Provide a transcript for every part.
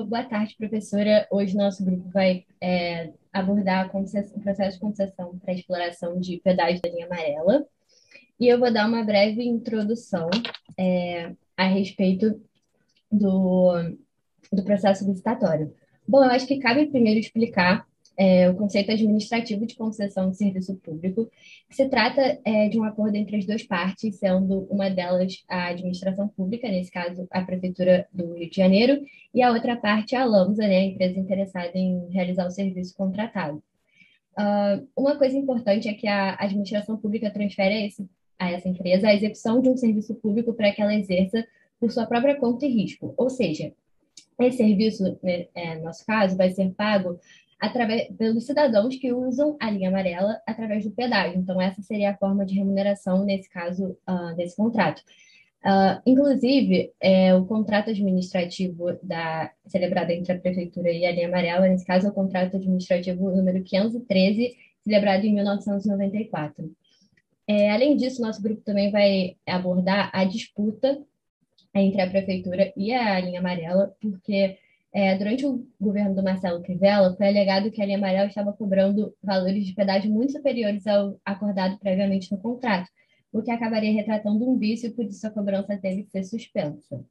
Boa tarde, professora. Hoje nosso grupo vai abordar o processo de concessão para exploração de pedágio da linha amarela. E eu vou dar uma breve introdução a respeito do, do processo licitatório. Bom, eu acho que cabe primeiro explicar o conceito administrativo de concessão de serviço público, que se trata de um acordo entre as duas partes, sendo uma delas a administração pública, nesse caso a Prefeitura do Rio de Janeiro, e a outra parte a Lambsa, né, a empresa interessada em realizar o serviço contratado. Uma coisa importante é que a administração pública transfere a essa empresa a execução de um serviço público para que ela exerça por sua própria conta e risco, ou seja, esse serviço, né, no nosso caso, vai ser pago pelos cidadãos que usam a linha amarela através do pedágio. Então, essa seria a forma de remuneração, nesse caso, desse contrato. Inclusive, o contrato administrativo celebrado entre a Prefeitura e a linha amarela, nesse caso, é o contrato administrativo número 513, celebrado em 1994. Além disso, nosso grupo também vai abordar a disputa entre a prefeitura e a linha amarela, porque durante o governo do Marcelo Crivella foi alegado que a linha amarela estava cobrando valores de pedágio muito superiores ao acordado previamente no contrato, o que acabaria retratando um vício e por isso a cobrança teve que ser suspensa.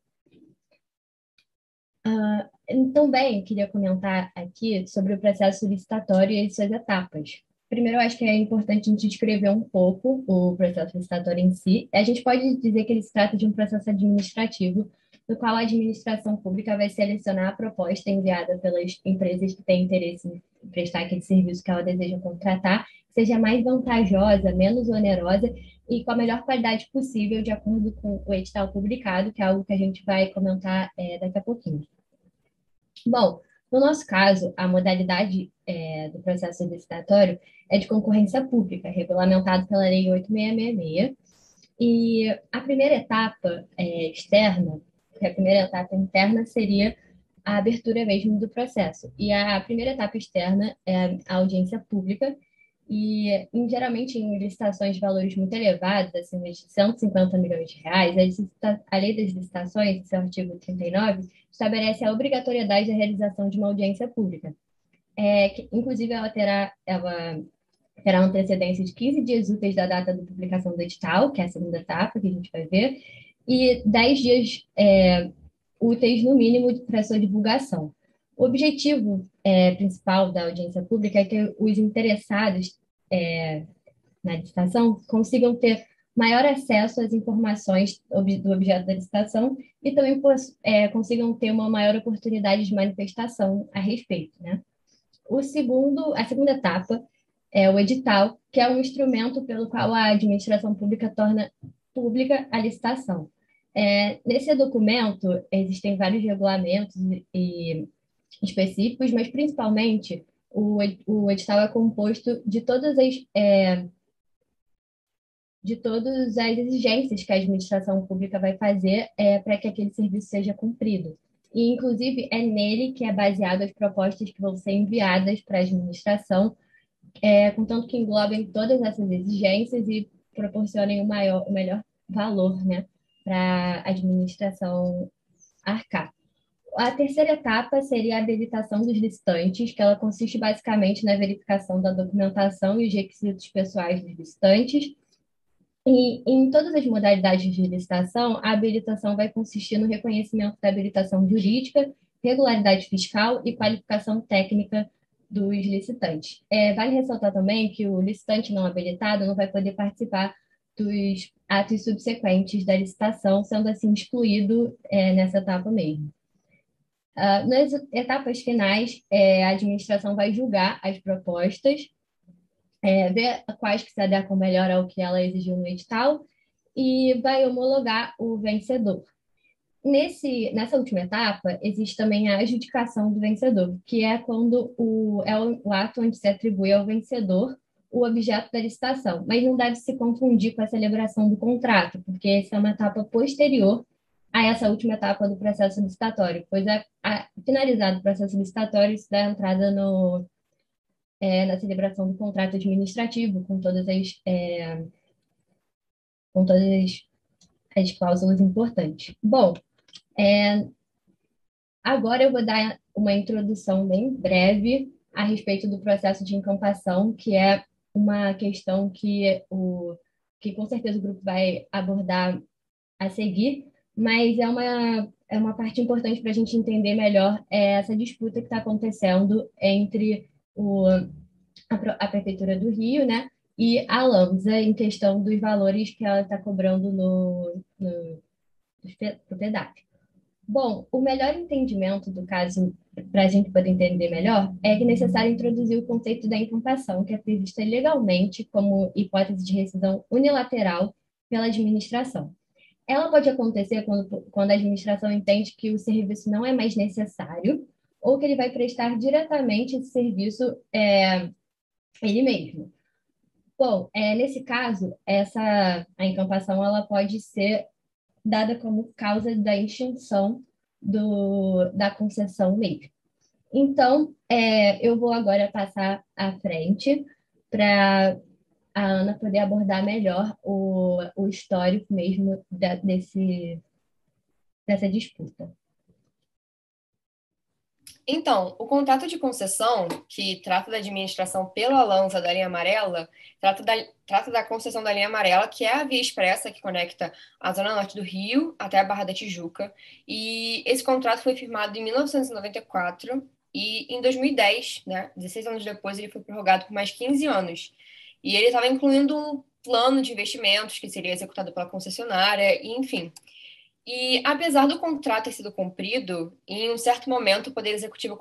Também queria comentar aqui sobre o processo licitatório e suas etapas. Primeiro, eu acho que é importante a gente descrever um pouco o processo licitatório em si. A gente pode dizer que ele se trata de um processo administrativo, no qual a administração pública vai selecionar a proposta enviada pelas empresas que têm interesse em prestar aquele serviço que ela deseja contratar, que seja mais vantajosa, menos onerosa e com a melhor qualidade possível, de acordo com o edital publicado, que é algo que a gente vai comentar daqui a pouquinho. Bom, no nosso caso, a modalidade do processo licitatório é de concorrência pública, regulamentado pela Lei 8666. E a primeira etapa externa, que a primeira etapa interna seria a abertura mesmo do processo. E a primeira etapa externa é a audiência pública, e geralmente em licitações de valores muito elevados, acima de 150 milhões de reais, a Lei das Licitações, seu artigo 39, estabelece a obrigatoriedade da realização de uma audiência pública. Inclusive, ela terá uma antecedência de 15 dias úteis da data da publicação do edital, que é a segunda etapa, que a gente vai ver, e 10 dias úteis, no mínimo, para sua divulgação. O objetivo principal da audiência pública é que os interessados na licitação consigam ter maior acesso às informações do objeto da licitação e também consigam ter uma maior oportunidade de manifestação a respeito, né? A segunda etapa é o edital, que é um instrumento pelo qual a administração pública torna pública a licitação. Nesse documento, existem vários regulamentos específicos, mas principalmente o edital é composto de todas as exigências que a administração pública vai fazer para que aquele serviço seja cumprido. E, inclusive, é nele que é baseado as propostas que vão ser enviadas para a administração, contanto que englobem todas essas exigências e proporcionem o melhor valor, né, para a administração arcar. A terceira etapa seria a habilitação dos licitantes, que ela consiste basicamente na verificação da documentação e os requisitos pessoais dos licitantes. E em todas as modalidades de licitação, a habilitação vai consistir no reconhecimento da habilitação jurídica, regularidade fiscal e qualificação técnica dos licitantes. Vale ressaltar também que o licitante não habilitado não vai poder participar dos atos subsequentes da licitação, sendo assim excluído nessa etapa mesmo. Nas etapas finais, a administração vai julgar as propostas, ver quais que se adequam melhor ao que ela exigiu no edital e vai homologar o vencedor. Nessa última etapa, existe também a adjudicação do vencedor, que é quando o ato onde se atribui ao vencedor o objeto da licitação, mas não deve se confundir com a celebração do contrato, porque essa é uma etapa posterior a essa última etapa do processo licitatório, pois finalizado o processo licitatório, isso dá entrada na celebração do contrato administrativo, com todas as cláusulas importantes. Bom, Agora eu vou dar uma introdução bem breve a respeito do processo de encampação, que é uma questão que com certeza o grupo vai abordar a seguir, mas é uma parte importante para a gente entender melhor essa disputa que está acontecendo entre a Prefeitura do Rio, né, e a Lambsa em questão dos valores que ela está cobrando no pedágio. Bom, o melhor entendimento do caso, para a gente poder entender melhor, é que é necessário introduzir o conceito da incampação, que é prevista legalmente como hipótese de rescisão unilateral pela administração. Ela pode acontecer quando a administração entende que o serviço não é mais necessário ou que ele vai prestar diretamente esse serviço ele mesmo. Bom, nesse caso, a incampação ela pode ser dada como causa da extinção da concessão mesmo. Então, eu vou agora passar à frente para a Ana poder abordar melhor o histórico mesmo dessa disputa. Então, o contrato de concessão, que trata da administração pela Lanza da linha amarela, trata da concessão da linha amarela, que é a via expressa que conecta a zona norte do Rio até a Barra da Tijuca. E esse contrato foi firmado em 1994 e em 2010, né, 16 anos depois, ele foi prorrogado por mais 15 anos. E ele estava incluindo um plano de investimentos que seria executado pela concessionária, e, enfim. E apesar do contrato ter sido cumprido, em um certo momento o Poder Executivo o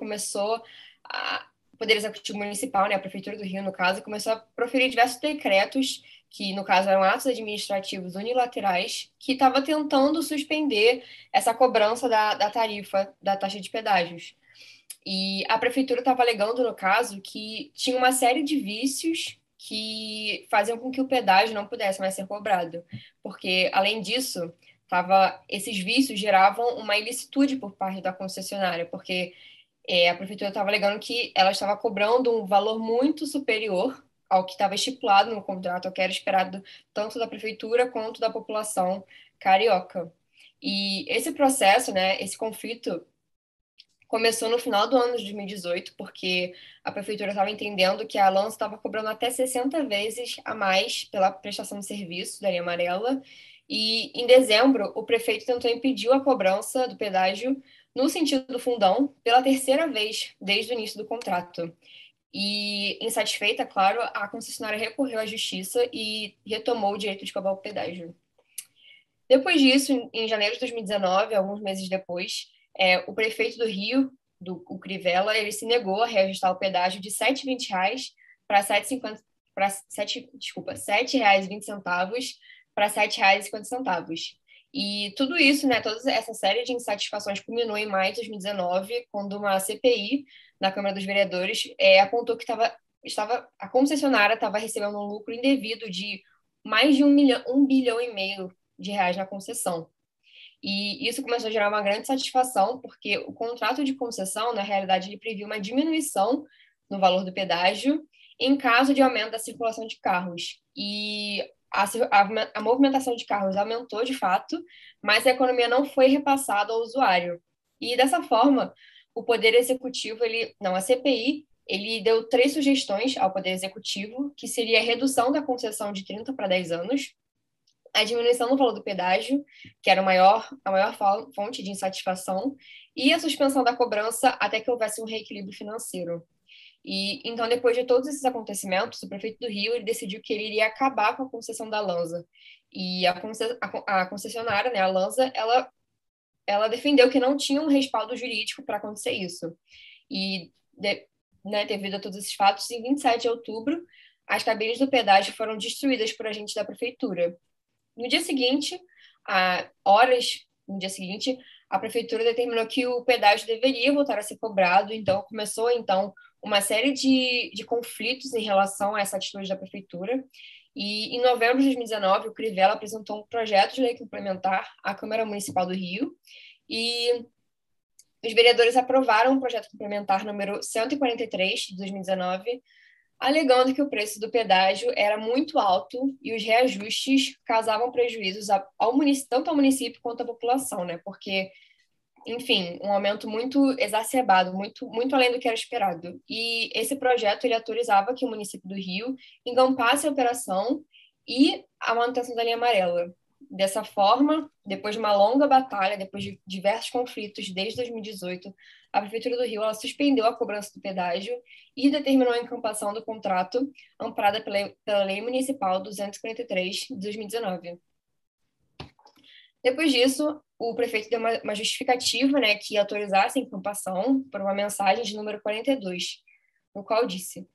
Poder Executivo Municipal, né, a Prefeitura do Rio, no caso, começou a proferir diversos decretos, que no caso eram atos administrativos unilaterais, que estava tentando suspender essa cobrança da tarifa, da taxa de pedágios. E a Prefeitura estava alegando, no caso, que tinha uma série de vícios que faziam com que o pedágio não pudesse mais ser cobrado. Porque, além disso, esses vícios geravam uma ilicitude por parte da concessionária, porque a prefeitura estava alegando que ela estava cobrando um valor muito superior ao que estava estipulado no contrato, ao que era esperado tanto da prefeitura quanto da população carioca. E esse processo, né, esse conflito começou no final do ano de 2018, porque a prefeitura estava entendendo que a Alonso estava cobrando até 60 vezes a mais pela prestação de serviço da linha amarela. E em dezembro, o prefeito tentou impedir a cobrança do pedágio no sentido do fundão pela terceira vez desde o início do contrato. E, insatisfeita, claro, a concessionária recorreu à justiça e retomou o direito de cobrar o pedágio. Depois disso, em janeiro de 2019, alguns meses depois, o prefeito do Rio, o Crivella, ele se negou a reajustar o pedágio de R$ 7,20 para 7,50 para desculpa, R$ 7,20 para R$ 7,50. E tudo isso, né, toda essa série de insatisfações culminou em maio de 2019, quando uma CPI na Câmara dos Vereadores apontou que a concessionária estava recebendo um lucro indevido de mais de 1,5 bilhão de reais na concessão. E isso começou a gerar uma grande satisfação, porque o contrato de concessão, na realidade, ele previa uma diminuição no valor do pedágio em caso de aumento da circulação de carros. E a movimentação de carros aumentou de fato, mas a economia não foi repassada ao usuário. E dessa forma, o Poder Executivo, a CPI, ele deu 3 sugestões ao Poder Executivo, que seria a redução da concessão de 30 para 10 anos, a diminuição no valor do pedágio, que era a maior fonte de insatisfação, e a suspensão da cobrança até que houvesse um reequilíbrio financeiro. E então, depois de todos esses acontecimentos, o prefeito do Rio ele decidiu que ele iria acabar com a concessão da Lanza. E a concessionária, né, a Lanza, ela defendeu que não tinha um respaldo jurídico para acontecer isso. E, devido a todos esses fatos, em 27 de outubro, as cabines do pedágio foram destruídas por agentes da prefeitura. No dia seguinte, a prefeitura determinou que o pedágio deveria voltar a ser cobrado, então começou uma série de conflitos em relação a essa atitude da prefeitura. E em novembro de 2019, o Crivella apresentou um projeto de lei complementar à Câmara Municipal do Rio e os vereadores aprovaram o projeto complementar número 143 de 2019, alegando que o preço do pedágio era muito alto e os reajustes causavam prejuízos tanto ao município quanto à população, né? Porque enfim, um aumento muito exacerbado, muito além do que era esperado. E esse projeto ele autorizava que o município do Rio encampasse a operação e a manutenção da linha amarela. Dessa forma, depois de uma longa batalha, depois de diversos conflitos desde 2018, a Prefeitura do Rio ela suspendeu a cobrança do pedágio e determinou a encampação do contrato, amparada pela Lei Municipal 243 de 2019. Depois disso, o prefeito deu uma justificativa, né, que autorizasse a encampação por uma mensagem de número 42, no qual disse: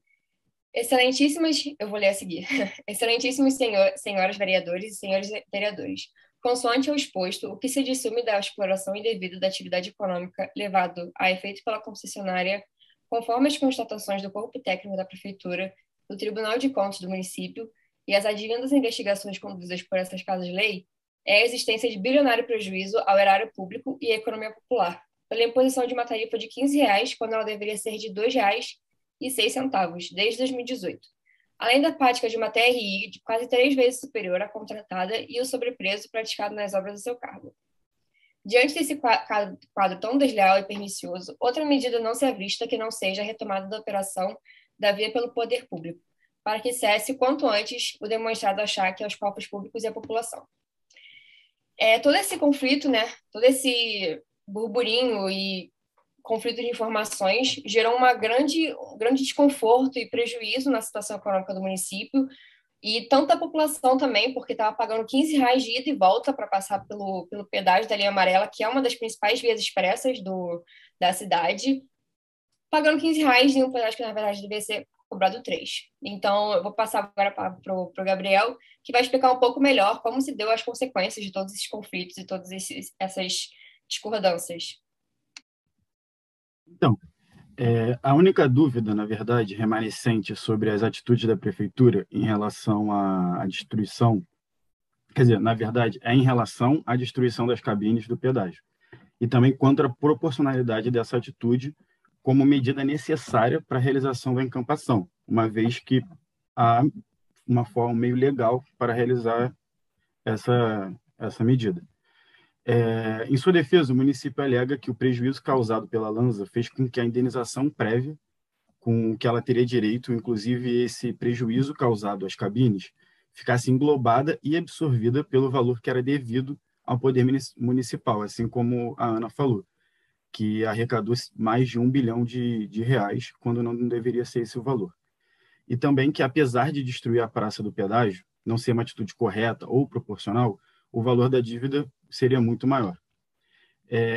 Excelentíssimas, eu vou ler a seguir. Excelentíssimos senhoras vereadores e senhores vereadores, consoante ao exposto, o que se dissume da exploração indevida da atividade econômica levado a efeito pela concessionária, conforme as constatações do corpo técnico da Prefeitura, do Tribunal de Contas do município e as advindas investigações conduzidas por essas casas-lei, é a existência de bilionário prejuízo ao erário público e à economia popular, pela imposição de uma tarifa de R$ 15, quando ela deveria ser de R$ 2,06, desde 2018. Além da prática de uma TRI de quase 3 vezes superior à contratada e o sobrepreço praticado nas obras do seu cargo. Diante desse quadro tão desleal e pernicioso, outra medida não se é vista que não seja a retomada da operação da via pelo poder público, para que cesse quanto antes o demonstrado achaque aos cofres públicos e à população. Todo esse conflito, né, todo esse burburinho e conflito de informações gerou um grande desconforto e prejuízo na situação econômica do município e tanto a população também, porque estava pagando R$ 15 de ida e volta para passar pelo pedágio da linha amarela, que é uma das principais vias expressas da cidade, pagando R$ 15 em um pedágio que, na verdade, deveria ser cobrado 3. Então, eu vou passar agora para o Gabriel, que vai explicar um pouco melhor como se deu as consequências de todos esses conflitos e todas essas discordâncias. Então, a única dúvida, na verdade, remanescente sobre as atitudes da prefeitura em relação à destruição, quer dizer, na verdade, é em relação à destruição das cabines do pedágio e também contra a proporcionalidade dessa atitude como medida necessária para a realização da encampação, uma vez que há uma forma meio legal para realizar essa medida. Em sua defesa, o município alega que o prejuízo causado pela Lanza fez com que a indenização prévia, com que ela teria direito, inclusive esse prejuízo causado às cabines, ficasse englobada e absorvida pelo valor que era devido ao poder municipal, assim como a Ana falou, que arrecadou mais de R$ 1 bilhão de reais, quando não deveria ser esse o valor. E também que, apesar de destruir a praça do pedágio, não ser uma atitude correta ou proporcional, o valor da dívida seria muito maior.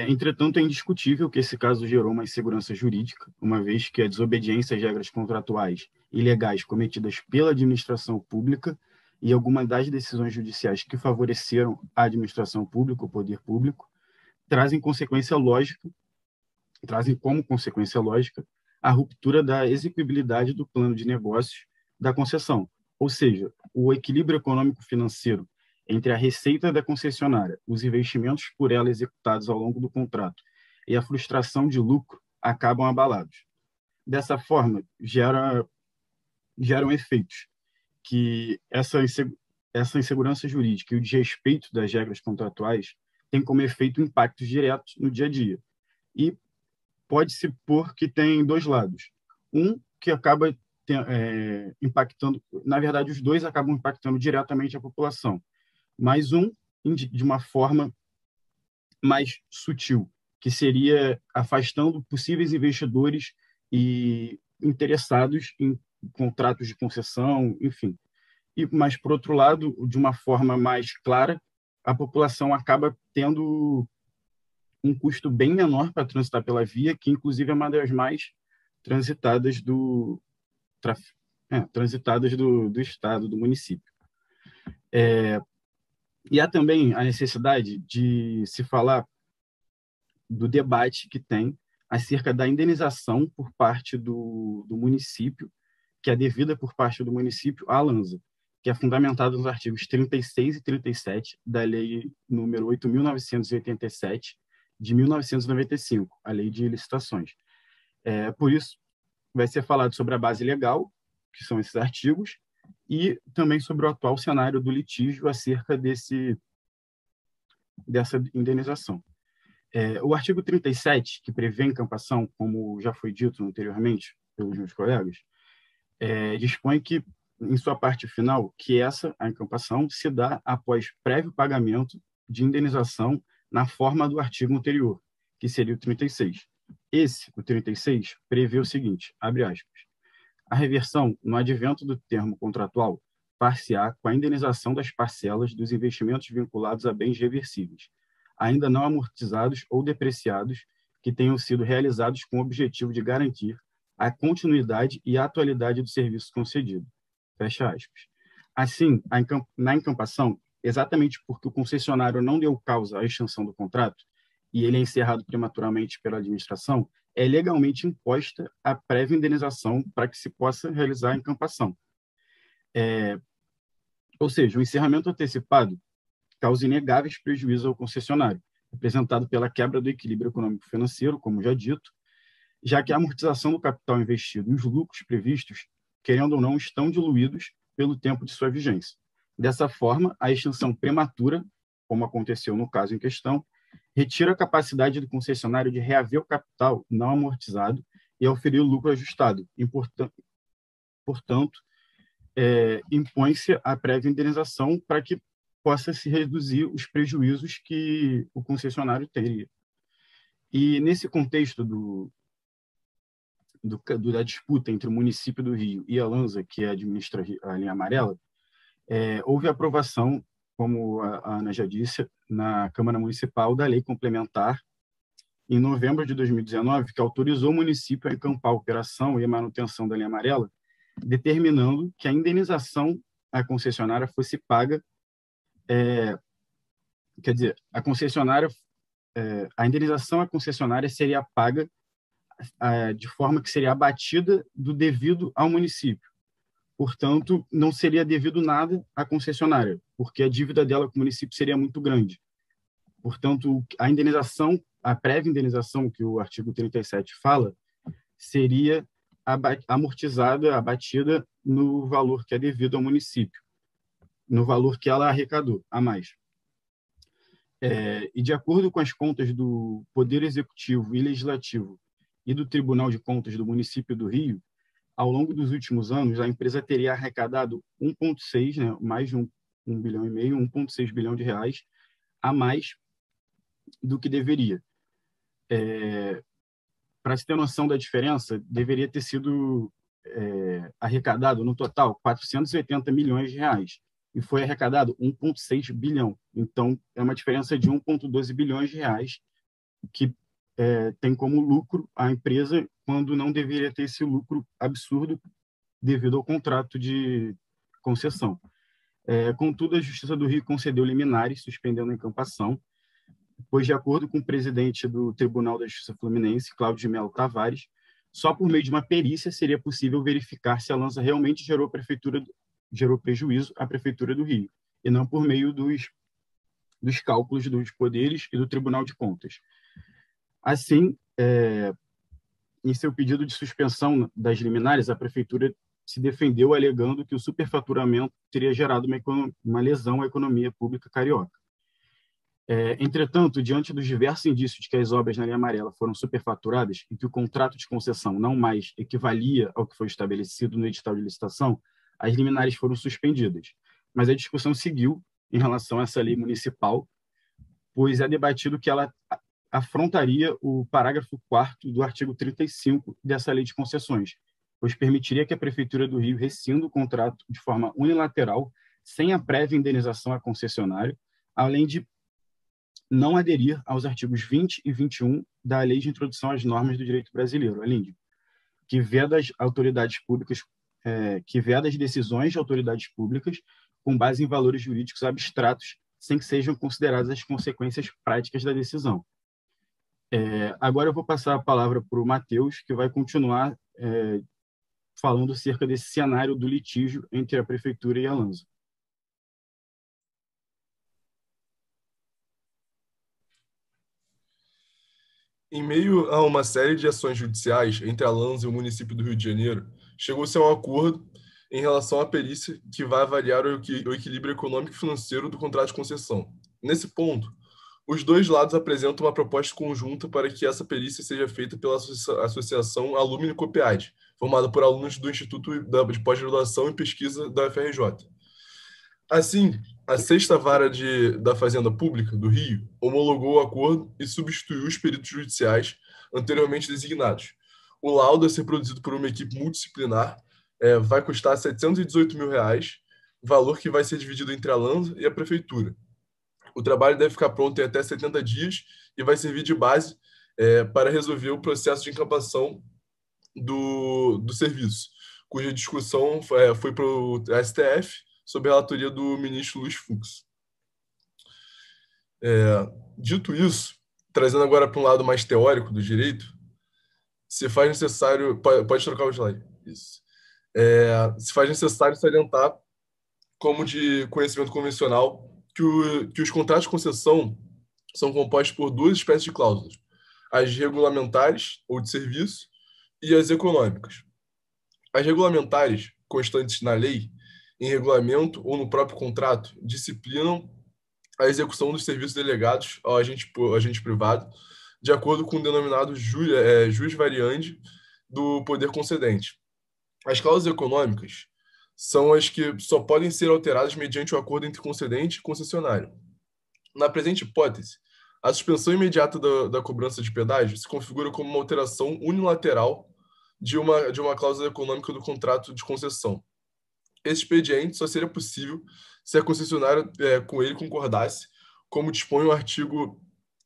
Entretanto, é indiscutível que esse caso gerou uma insegurança jurídica, uma vez que a desobediência às regras contratuais e legais cometidas pela administração pública e algumas das decisões judiciais que favoreceram a administração pública, o poder público, trazem como consequência lógica a ruptura da execuibilidade do plano de negócios da concessão, ou seja, o equilíbrio econômico-financeiro entre a receita da concessionária, os investimentos por ela executados ao longo do contrato e a frustração de lucro acabam abalados. Dessa forma, geram efeitos que essa insegurança jurídica e o desrespeito das regras contratuais tem como efeito impactos diretos no dia a dia. E pode-se pôr que tem dois lados. Um que acaba impactando, na verdade, os dois acabam impactando diretamente a população, mas um de uma forma mais sutil, que seria afastando possíveis investidores e interessados em contratos de concessão, enfim. Mas, por outro lado, de uma forma mais clara, a população acaba tendo um custo bem menor para transitar pela via, que inclusive é uma das mais transitadas do estado, do município. E há também a necessidade de se falar do debate que tem acerca da indenização por parte do município, que é devida por parte do município à Lanza, que é fundamentada nos artigos 36 e 37 da Lei número 8.987, de 1995, a Lei de Licitações. Por isso, vai ser falado sobre a base legal, que são esses artigos, e também sobre o atual cenário do litígio acerca dessa indenização. O artigo 37, que prevê a encampação, como já foi dito anteriormente pelos meus colegas, dispõe que, em sua parte final, que a encampação, se dá após prévio pagamento de indenização na forma do artigo anterior, que seria o 36. O 36, prevê o seguinte, abre aspas, a reversão, no advento do termo contratual, far-se-á com a indenização das parcelas dos investimentos vinculados a bens reversíveis, ainda não amortizados ou depreciados, que tenham sido realizados com o objetivo de garantir a continuidade e a atualidade do serviço concedido. Fecha aspas. Assim, na encampação, exatamente porque o concessionário não deu causa à extinção do contrato e ele é encerrado prematuramente pela administração, é legalmente imposta a prévia indenização para que se possa realizar a encampação. Ou seja, o encerramento antecipado causa inegáveis prejuízos ao concessionário, representado pela quebra do equilíbrio econômico-financeiro, como já dito, já que a amortização do capital investido e os lucros previstos, querendo ou não, estão diluídos pelo tempo de sua vigência. Dessa forma, a extinção prematura, como aconteceu no caso em questão, retira a capacidade do concessionário de reaver o capital não amortizado e oferir o lucro ajustado. Portanto, impõe-se a prévia indenização para que possa se reduzir os prejuízos que o concessionário teria. E nesse contexto da disputa entre o município do Rio e a Lanza, que administra a linha amarela, houve aprovação, como a Ana já disse, na Câmara Municipal da Lei Complementar, em novembro de 2019, que autorizou o município a encampar a operação e a manutenção da linha amarela, determinando que a indenização à concessionária fosse paga, quer dizer, a indenização à concessionária seria paga de forma que seria abatida do devido ao município. Portanto, não seria devido nada à concessionária, porque a dívida dela com o município seria muito grande. Portanto, a prévia indenização que o artigo 37 fala, seria amortizada, abatida no valor que é devido ao município, no valor que ela arrecadou a mais. E de acordo com as contas do Poder Executivo e Legislativo e do Tribunal de Contas do município do Rio, ao longo dos últimos anos, a empresa teria arrecadado 1,6, né, mais de 1,5 bilhão, 1,6 bilhão de reais a mais do que deveria. Para se ter noção da diferença, deveria ter sido arrecadado, no total, 480 milhões de reais. E foi arrecadado 1,6 bilhão. Então, é uma diferença de 1,12 bilhões de reais que tem como lucro a empresa, quando não deveria ter esse lucro absurdo devido ao contrato de concessão. Contudo, a Justiça do Rio concedeu liminares, suspendendo a encampação, pois, de acordo com o presidente do Tribunal da Justiça Fluminense, Cláudio de Melo Tavares, só por meio de uma perícia seria possível verificar se a Lanza realmente gerou prejuízo à Prefeitura do Rio, e não por meio dos cálculos dos poderes e do Tribunal de Contas. Assim, em seu pedido de suspensão das liminares, a Prefeitura se defendeu alegando que o superfaturamento teria gerado uma lesão à economia pública carioca. Entretanto, diante dos diversos indícios de que as obras na linha amarela foram superfaturadas e que o contrato de concessão não mais equivalia ao que foi estabelecido no edital de licitação, as liminares foram suspendidas. Mas a discussão seguiu em relação a essa lei municipal, pois é debatido que ela afrontaria o parágrafo 4º do artigo 35 dessa lei de concessões, pois permitiria que a Prefeitura do Rio rescinda o contrato de forma unilateral, sem a prévia indenização à concessionária, além de não aderir aos artigos 20 e 21 da Lei de Introdução às Normas do Direito Brasileiro, a LINDB, que veda as decisões de autoridades públicas com base em valores jurídicos abstratos, sem que sejam consideradas as consequências práticas da decisão. Agora eu vou passar a palavra para o Matheus, que vai continuar falando acerca desse cenário do litígio entre a Prefeitura e a Lanza. Em meio a uma série de ações judiciais entre a Lanza e o município do Rio de Janeiro, chegou-se a um acordo em relação à perícia que vai avaliar o equilíbrio econômico e financeiro do contrato de concessão. Nesse ponto, Os dois lados apresentam uma proposta conjunta para que essa perícia seja feita pela Associação Alumni Copiade, formada por alunos do Instituto de Pós-Graduação e Pesquisa da UFRJ. Assim, a Sexta Vara da Fazenda Pública do Rio homologou o acordo e substituiu os peritos judiciais anteriormente designados. O laudo a ser produzido por uma equipe multidisciplinar vai custar R$ 718 mil, valor que vai ser dividido entre a LANSA e a Prefeitura. O trabalho deve ficar pronto em até 70 dias e vai servir de base para resolver o processo de encampação do serviço, cuja discussão foi para o STF, sob a relatoria do ministro Luiz Fux. Dito isso, trazendo agora para um lado mais teórico do direito, se faz necessário... Pode trocar o slide. Isso. Se faz necessário salientar, como de conhecimento convencional, que os contratos de concessão são compostos por duas espécies de cláusulas: as regulamentares, ou de serviço, e as econômicas. As regulamentares, constantes na lei, em regulamento ou no próprio contrato, disciplinam a execução dos serviços delegados ao agente privado, de acordo com o denominado jus variandi do poder concedente. As cláusulas econômicas são as que só podem ser alteradas mediante o acordo entre concedente e concessionário. Na presente hipótese, a suspensão imediata da cobrança de pedágio se configura como uma alteração unilateral de uma cláusula econômica do contrato de concessão. Esse expediente só seria possível se a concessionária com ele concordasse, como dispõe o artigo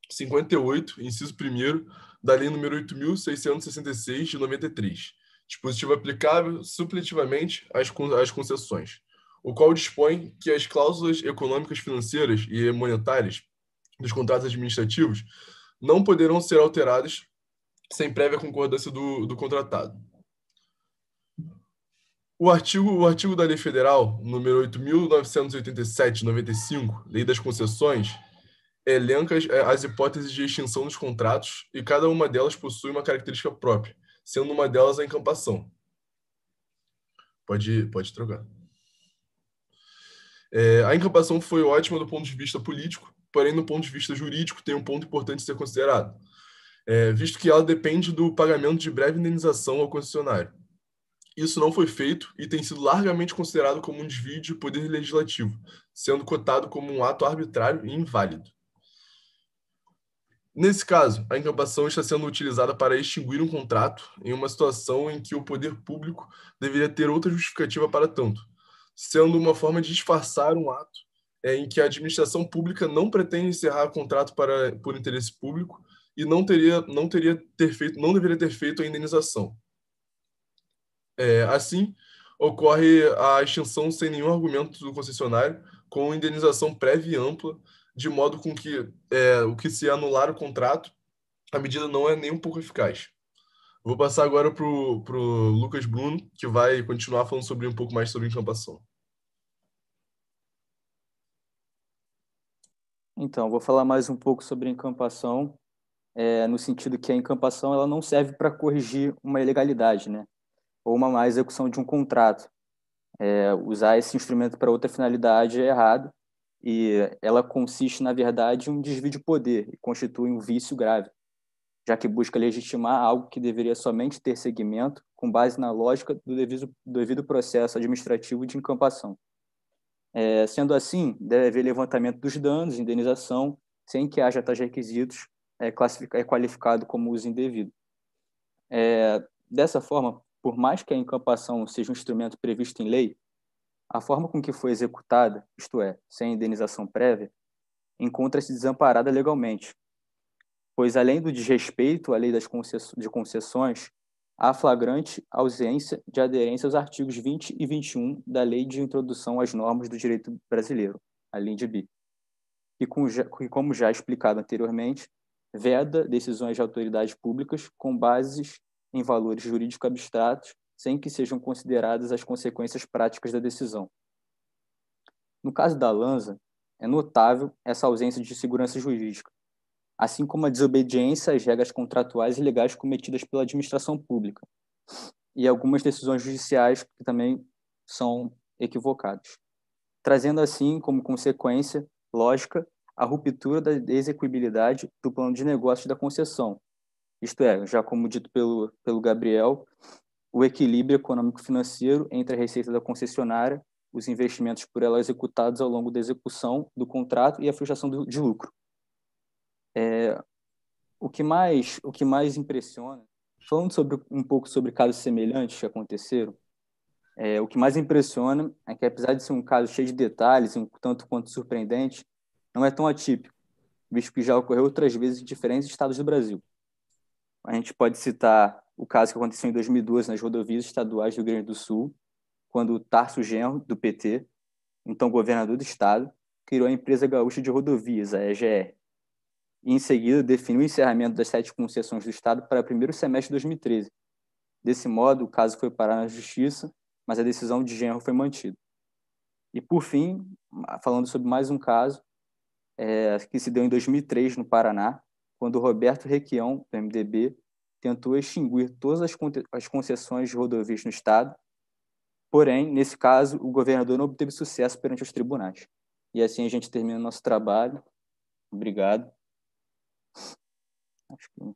58, inciso 1º, da Lei nº 8.666, de 93, dispositivo aplicável supletivamente às concessões, o qual dispõe que as cláusulas econômicas, financeiras e monetárias dos contratos administrativos não poderão ser alteradas sem prévia concordância do contratado. O artigo da Lei Federal, número 8.987/95, Lei das Concessões, elenca as hipóteses de extinção dos contratos e cada uma delas possui uma característica própria, sendo uma delas a encampação. Pode trocar. A encampação foi ótima do ponto de vista político, porém, do ponto de vista jurídico, tem um ponto importante a ser considerado, visto que ela depende do pagamento de breve indenização ao concessionário. Isso não foi feito e tem sido largamente considerado como um desvio de poder legislativo, sendo cotado como um ato arbitrário e inválido. Nesse caso, a encampação está sendo utilizada para extinguir um contrato em uma situação em que o poder público deveria ter outra justificativa para tanto, sendo uma forma de disfarçar um ato em que a administração pública não pretende encerrar o contrato por interesse público e não deveria ter feito a indenização. Assim, ocorre a extinção sem nenhum argumento do concessionário, com indenização prévia e ampla, de modo com que o que se anular o contrato, a medida não é nem um pouco eficaz. Vou passar agora para o Lucas Bruno, que vai continuar falando um pouco mais sobre encampação. Então, vou falar mais um pouco sobre encampação, no sentido que a encampação ela não serve para corrigir uma ilegalidade, né? Ou uma má execução de um contrato. Usar esse instrumento para outra finalidade é errado, e ela consiste, na verdade, em um desvio de poder e constitui um vício grave, já que busca legitimar algo que deveria somente ter seguimento com base na lógica do devido processo administrativo de encampação. Sendo assim, deve haver levantamento dos danos, indenização, sem que haja tais requisitos, qualificado como uso indevido. Dessa forma, por mais que a encampação seja um instrumento previsto em lei, a forma com que foi executada, isto é, sem indenização prévia, encontra-se desamparada legalmente, pois, além do desrespeito à lei de concessões, há flagrante ausência de aderência aos artigos 20 e 21 da Lei de Introdução às Normas do Direito Brasileiro, a LINDB, que, como já explicado anteriormente, veda decisões de autoridades públicas com bases em valores jurídicos abstratos, sem que sejam consideradas as consequências práticas da decisão. No caso da LANSA, é notável essa ausência de segurança jurídica, assim como a desobediência às regras contratuais e legais cometidas pela administração pública, e algumas decisões judiciais que também são equivocadas, trazendo assim como consequência lógica a ruptura da execuibilidade do plano de negócios da concessão, isto é, já como dito pelo Gabriel, o equilíbrio econômico-financeiro entre a receita da concessionária, os investimentos por ela executados ao longo da execução do contrato e a frustração de lucro. O que mais impressiona, falando um pouco sobre casos semelhantes que aconteceram, o que mais impressiona é que, apesar de ser um caso cheio de detalhes, um tanto quanto surpreendente, não é tão atípico, visto que já ocorreu outras vezes em diferentes estados do Brasil. A gente pode citar o caso que aconteceu em 2012 nas rodovias estaduais do Rio Grande do Sul, quando Tarso Genro, do PT, então governador do estado, criou a Empresa Gaúcha de Rodovias, a EGR, e em seguida definiu o encerramento das 7 concessões do estado para o primeiro semestre de 2013. Desse modo, o caso foi parar na justiça, mas a decisão de Genro foi mantida. E, por fim, falando sobre mais um caso, que se deu em 2003 no Paraná, quando Roberto Requião, do MDB, tentou extinguir todas as concessões de rodovias no estado. Porém, nesse caso, o governador não obteve sucesso perante os tribunais. E assim a gente termina o nosso trabalho. Obrigado. Acho que